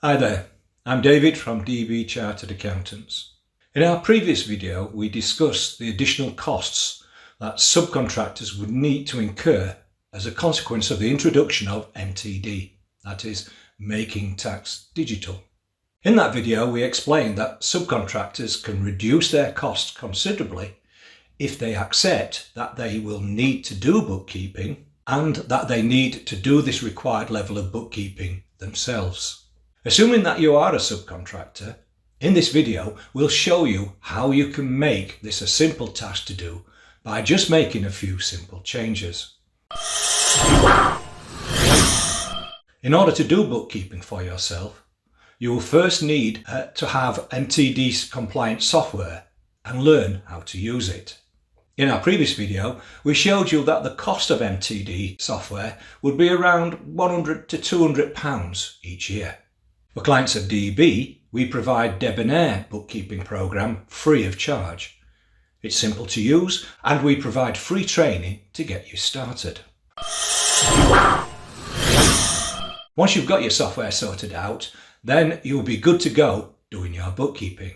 Hi there, I'm David from DB Chartered Accountants. In our previous video we discussed the additional costs that subcontractors would need to incur as a consequence of the introduction of MTD, that is, Making Tax Digital. In that video we explained that subcontractors can reduce their costs considerably if they accept that they will need to do bookkeeping and that they need to do this required level of bookkeeping themselves. Assuming that you are a subcontractor, in this video we'll show you how you can make this a simple task to do by just making a few simple changes. In order to do bookkeeping for yourself, you will first need to have MTD compliant software and learn how to use it. In our previous video, we showed you that the cost of MTD software would be around £100 to £200 each year. For clients of DB, we provide Debonair bookkeeping program free of charge. It's simple to use and we provide free training to get you started. Once you've got your software sorted out, then you'll be good to go doing your bookkeeping.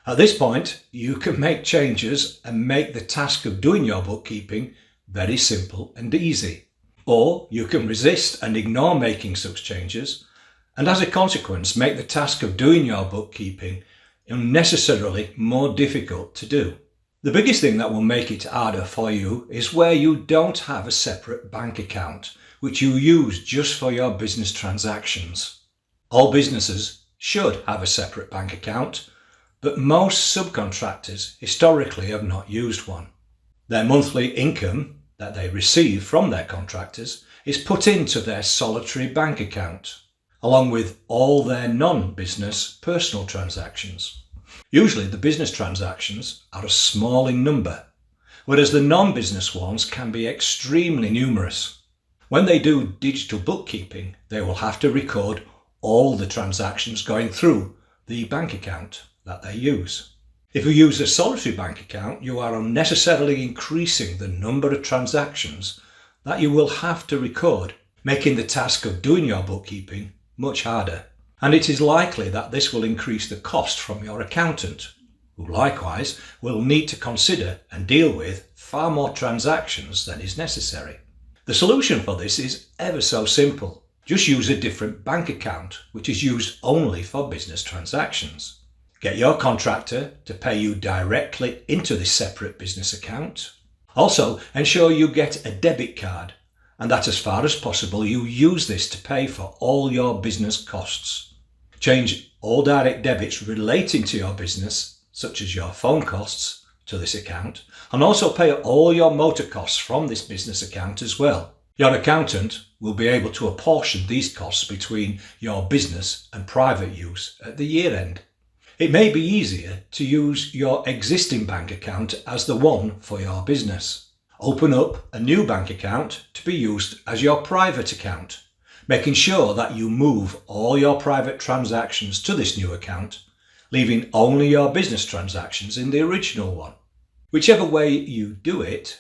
At this point, you can make changes and make the task of doing your bookkeeping very simple and easy. Or you can resist and ignore making such changes, and as a consequence make the task of doing your bookkeeping unnecessarily more difficult to do. The biggest thing that will make it harder for you is where you don't have a separate bank account which you use just for your business transactions. All businesses should have a separate bank account, but most subcontractors historically have not used one. Their monthly income that they receive from their contractors is put into their solitary bank account, along with all their non-business personal transactions. Usually the business transactions are a small in number, whereas the non-business ones can be extremely numerous. When they do digital bookkeeping, they will have to record all the transactions going through the bank account that they use. If you use a solitary bank account, you are unnecessarily increasing the number of transactions that you will have to record, making the task of doing your bookkeeping much harder. And it is likely that this will increase the cost from your accountant, who likewise will need to consider and deal with far more transactions than is necessary. The solution for this is ever so simple. Just use a different bank account, which is used only for business transactions. Get your contractor to pay you directly into this separate business account. Also, ensure you get a debit card and that as far as possible you use this to pay for all your business costs. Change all direct debits relating to your business, such as your phone costs, to this account, and also pay all your motor costs from this business account as well. Your accountant will be able to apportion these costs between your business and private use at the year end. It may be easier to use your existing bank account as the one for your business. Open up a new bank account to be used as your private account, making sure that you move all your private transactions to this new account, leaving only your business transactions in the original one. Whichever way you do it,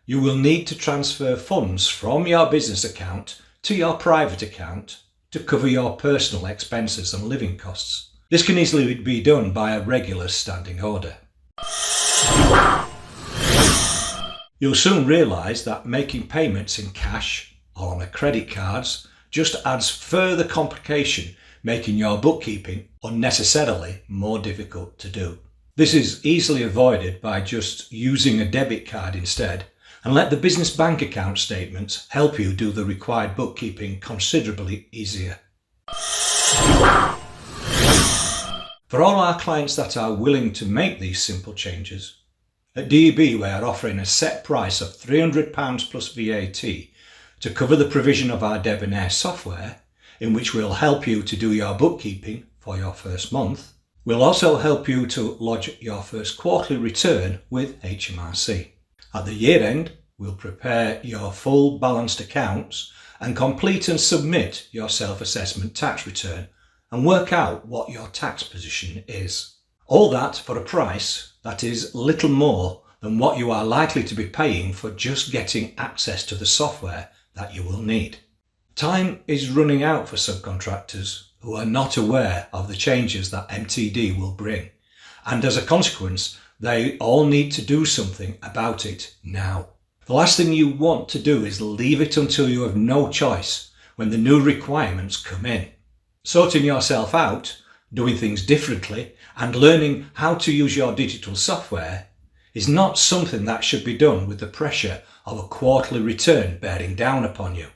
you will need to transfer funds from your business account to your private account to cover your personal expenses and living costs. This can easily be done by a regular standing order. You'll soon realise that making payments in cash or on a credit cards just adds further complication, making your bookkeeping unnecessarily more difficult to do. This is easily avoided by just using a debit card instead, and let the business bank account statements help you do the required bookkeeping considerably easier. For all our clients that are willing to make these simple changes, at DB we are offering a set price of £300 plus VAT to cover the provision of our Debonair software, in which we'll help you to do your bookkeeping for your first month. We'll also help you to lodge your first quarterly return with HMRC. At the year end, we'll prepare your full balanced accounts and complete and submit your self-assessment tax return and work out what your tax position is. All that for a price that is little more than what you are likely to be paying for just getting access to the software that you will need. Time is running out for subcontractors who are not aware of the changes that MTD will bring, and as a consequence, they all need to do something about it now. The last thing you want to do is leave it until you have no choice when the new requirements come in. Sorting yourself out, doing things differently, and learning how to use your digital software is not something that should be done with the pressure of a quarterly return bearing down upon you.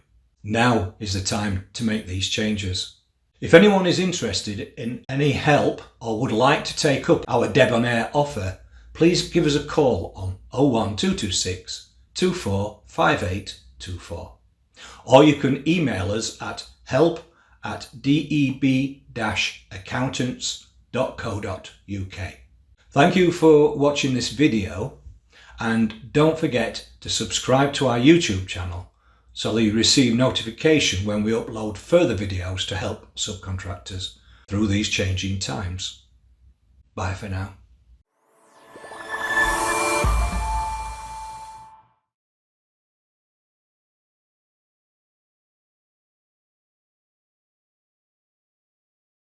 Now is the time to make these changes. If anyone is interested in any help or would like to take up our debonair offer, please give us a call on 01226 245824, or you can email us at help@deb-accountants.co.uk. Thank you for watching this video, and don't forget to subscribe to our YouTube channel so that you receive notification when we upload further videos to help subcontractors through these changing times. Bye for now.